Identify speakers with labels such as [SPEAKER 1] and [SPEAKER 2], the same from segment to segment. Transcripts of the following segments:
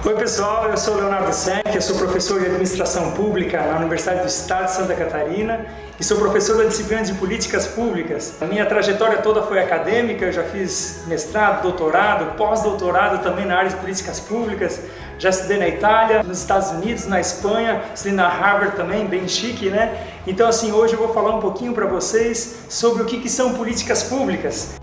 [SPEAKER 1] Oi pessoal, eu sou Leonardo Senck, eu sou professor de Administração Pública na Universidade do Estado de Santa Catarina e sou professor da disciplina de Políticas Públicas. A minha trajetória toda foi acadêmica, eu já fiz mestrado, doutorado, pós-doutorado também na área de Políticas Públicas. Já estudei na Itália, nos Estados Unidos, na Espanha, estudei na Harvard também, bem chique, né? Então assim, hoje eu vou falar um pouquinho para vocês sobre o que são políticas públicas.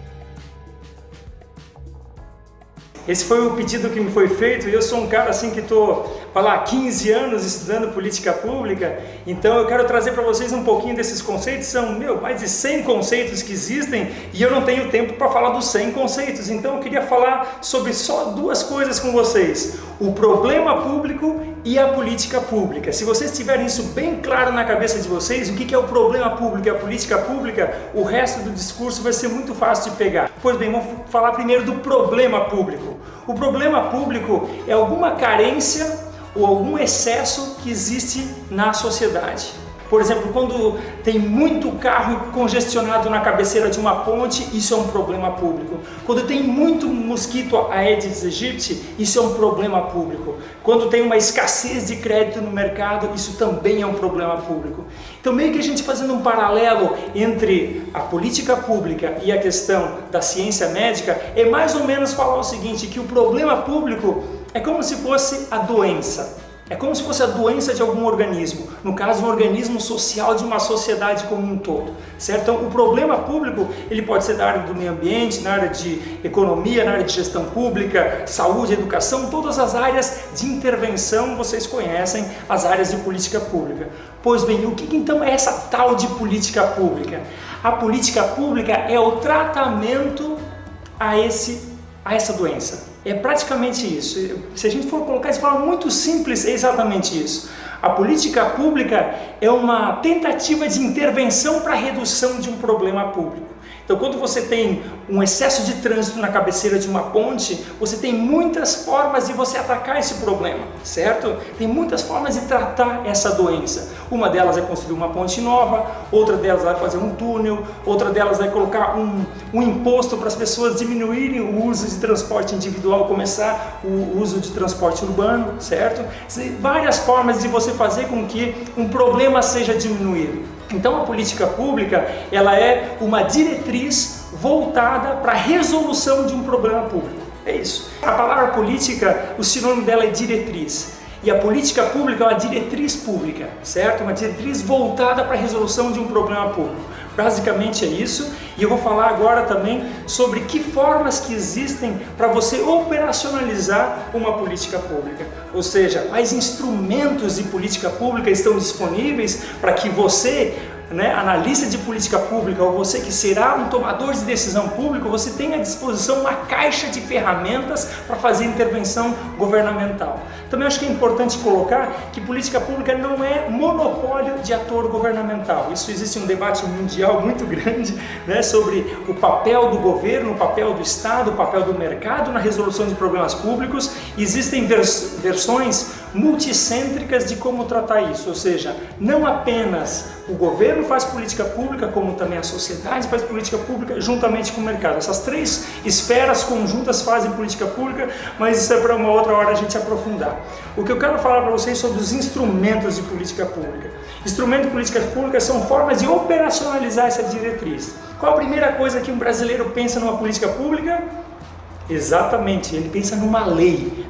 [SPEAKER 1] Esse foi o pedido que me foi feito e eu sou um cara assim que estou há 15 anos estudando política pública, então eu quero trazer para vocês um pouquinho desses conceitos. São mais de 100 conceitos que existem e eu não tenho tempo para falar dos 100 conceitos, então eu queria falar sobre só duas coisas com vocês: o problema público e a política pública. Se vocês tiverem isso bem claro na cabeça de vocês, o que é o problema público e a política pública, o resto do discurso vai ser muito fácil de pegar. Pois bem, vamos falar primeiro do problema público. O problema público é alguma carência ou algum excesso que existe na sociedade. Por exemplo, quando tem muito carro congestionado na cabeceira de uma ponte, isso é um problema público. Quando tem muito mosquito Aedes aegypti, isso é um problema público. Quando tem uma escassez de crédito no mercado, isso também é um problema público. Então, meio que a gente fazendo um paralelo entre a política pública e a questão da ciência médica, é mais ou menos falar o seguinte, que o problema público é como se fosse a doença. É como se fosse a doença de algum organismo, no caso um organismo social de uma sociedade como um todo, certo? Então o problema público, ele pode ser da área do meio ambiente, na área de economia, na área de gestão pública, saúde, educação, todas as áreas de intervenção vocês conhecem, as áreas de política pública. Pois bem, o que então é essa tal de política pública? A política pública é o tratamento a essa doença. É praticamente isso. Se a gente for colocar de forma muito simples, é exatamente isso. A política pública é uma tentativa de intervenção para a redução de um problema público. Então, quando você tem um excesso de trânsito na cabeceira de uma ponte, você tem muitas formas de você atacar esse problema, certo? Tem muitas formas de tratar essa doença. Uma delas é construir uma ponte nova, outra delas vai fazer um túnel, outra delas vai colocar um imposto para as pessoas diminuírem o uso de transporte individual, começar o uso de transporte urbano, certo? Várias formas de você fazer com que um problema seja diminuído. Então a política pública, ela é uma diretriz voltada para a resolução de um problema público. É isso. A palavra política, o sinônimo dela é diretriz. E a política pública é uma diretriz pública, certo? Uma diretriz voltada para a resolução de um problema público. Basicamente é isso, e eu vou falar agora também sobre que formas que existem para você operacionalizar uma política pública. Ou seja, quais instrumentos de política pública estão disponíveis para que você, analista de política pública, ou você que será um tomador de decisão pública, você tenha à disposição uma caixa de ferramentas para fazer intervenção governamental. Também acho que é importante colocar que política pública não é monopólio de ator governamental. Isso existe um debate mundial muito grande, sobre o papel do governo, o papel do Estado, o papel do mercado na resolução de problemas públicos. Existem versões multicêntricas de como tratar isso, ou seja, não apenas o governo faz política pública, como também a sociedade faz política pública juntamente com o mercado. Essas três esferas conjuntas fazem política pública, mas isso é para uma outra hora a gente aprofundar. O que eu quero falar para vocês sobre os instrumentos de política pública. Instrumentos de política pública são formas de operacionalizar essa diretriz. Qual a primeira coisa que um brasileiro pensa numa política pública? Exatamente, ele pensa numa lei,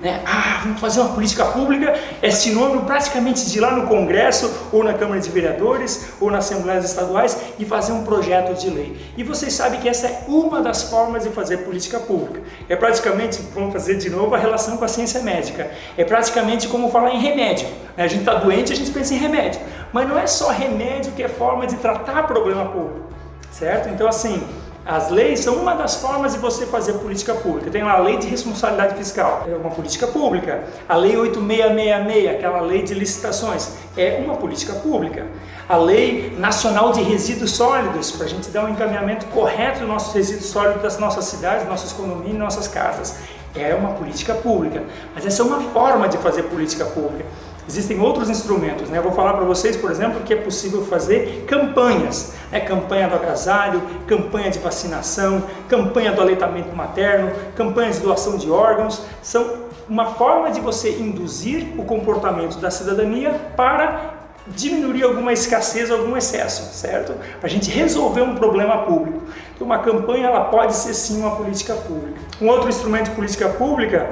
[SPEAKER 1] vamos fazer uma política pública, é sinônimo praticamente de ir lá no Congresso, ou na Câmara de Vereadores, ou nas Assembleias Estaduais e fazer um projeto de lei. E vocês sabem que essa é uma das formas de fazer política pública. É praticamente, vamos fazer de novo a relação com a ciência médica, é praticamente como falar em remédio. A gente está doente, a gente pensa em remédio, mas não é só remédio que é forma de tratar problema público, certo? Então assim, as leis são uma das formas de você fazer política pública. Tem a lei de responsabilidade fiscal, é uma política pública. A lei 8666, aquela lei de licitações, é uma política pública. A lei nacional de resíduos sólidos, para a gente dar um encaminhamento correto dos nossos resíduos sólidos das nossas cidades, nossas economias e nossas casas, é uma política pública. Mas essa é uma forma de fazer política pública. Existem outros instrumentos, Eu vou falar para vocês, por exemplo, que é possível fazer campanhas, campanha do agasalho, campanha de vacinação, campanha do aleitamento materno, campanha de doação de órgãos, são uma forma de você induzir o comportamento da cidadania para diminuir alguma escassez, algum excesso, certo? Para a gente resolver um problema público. Então, uma campanha ela pode ser sim uma política pública. Um outro instrumento de política pública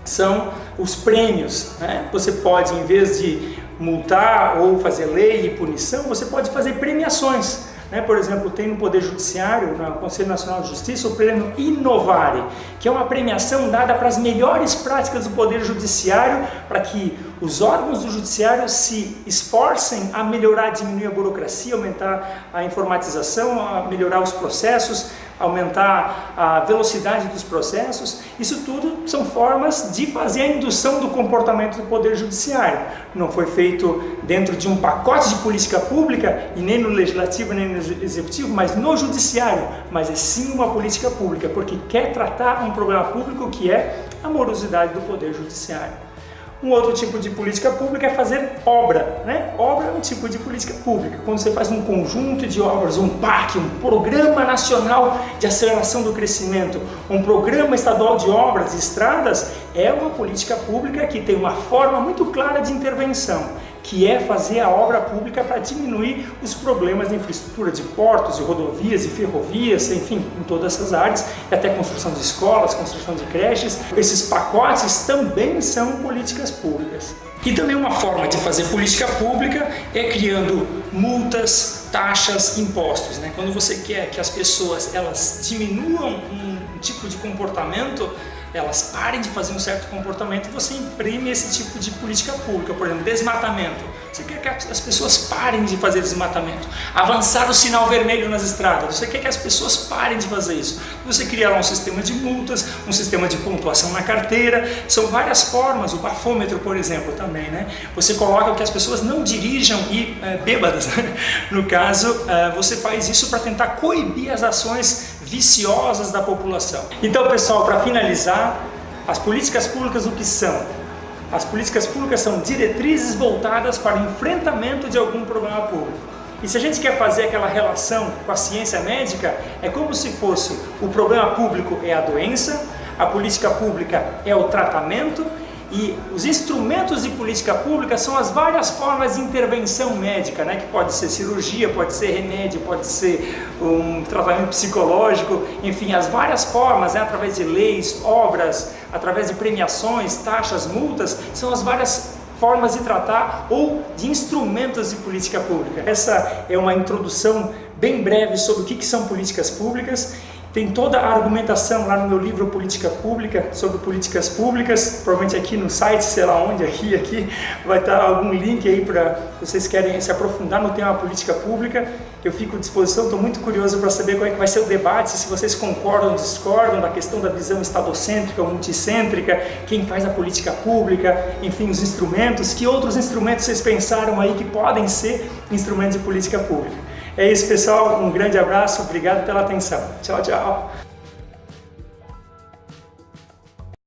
[SPEAKER 1] são os prêmios, né? Você pode, em vez de multar ou fazer lei e punição, você pode fazer premiações. Por exemplo, tem no Poder Judiciário, no Conselho Nacional de Justiça, o prêmio Inovare, que é uma premiação dada para as melhores práticas do Poder Judiciário, para que os órgãos do Judiciário se esforcem a melhorar, diminuir a burocracia, aumentar a informatização, a melhorar os processos, aumentar a velocidade dos processos. Isso tudo são formas de fazer a indução do comportamento do Poder Judiciário. Não foi feito dentro de um pacote de política pública, e nem no Legislativo, nem no Executivo, mas no Judiciário. Mas é sim uma política pública, porque quer tratar um problema público que é a morosidade do Poder Judiciário. Um outro tipo de política pública é fazer obra, né? Obra é um tipo de política pública. Quando você faz um conjunto de obras, um PAC, um Programa Nacional de Aceleração do Crescimento, um Programa Estadual de Obras e Estradas, é uma política pública que tem uma forma muito clara de intervenção, que é fazer a obra pública para diminuir os problemas de infraestrutura de portos, de rodovias e ferrovias, enfim, em todas essas áreas, e até construção de escolas, construção de creches. Esses pacotes também são políticas públicas. E também uma forma de fazer política pública é criando multas, taxas, impostos, né? Quando você quer que as pessoas elas diminuam um tipo de comportamento, elas parem de fazer um certo comportamento, você imprime esse tipo de política pública. Por exemplo, desmatamento. Você quer que as pessoas parem de fazer desmatamento. Avançar o sinal vermelho nas estradas. Você quer que as pessoas parem de fazer isso. Você cria lá um sistema de multas, um sistema de pontuação na carteira. São várias formas. O bafômetro, por exemplo, também, né? Você coloca que as pessoas não dirijam bêbadas. No caso, você faz isso para tentar coibir as ações viciosas da população. Então, pessoal, para finalizar, as políticas públicas o que são? As políticas públicas são diretrizes voltadas para o enfrentamento de algum problema público. E se a gente quer fazer aquela relação com a ciência médica, é como se fosse o problema público é a doença, a política pública é o tratamento, e os instrumentos de política pública são as várias formas de intervenção médica, né? Que pode ser cirurgia, pode ser remédio, pode ser um tratamento psicológico, enfim, as várias formas, né? Através de leis, obras, através de premiações, taxas, multas, são as várias formas de tratar ou de instrumentos de política pública. Essa é uma introdução bem breve sobre o que são políticas públicas. Tem toda a argumentação lá no meu livro Política Pública, sobre políticas públicas, provavelmente aqui no site, sei lá onde, aqui, vai estar algum link aí para vocês querem se aprofundar no tema política pública. Eu fico à disposição, estou muito curioso para saber qual é que vai ser o debate, se vocês concordam ou discordam da questão da visão estadocêntrica ou multicêntrica, quem faz a política pública, enfim, os instrumentos, que outros instrumentos vocês pensaram aí que podem ser instrumentos de política pública. É isso, pessoal. Um grande abraço. Obrigado pela atenção. Tchau, tchau.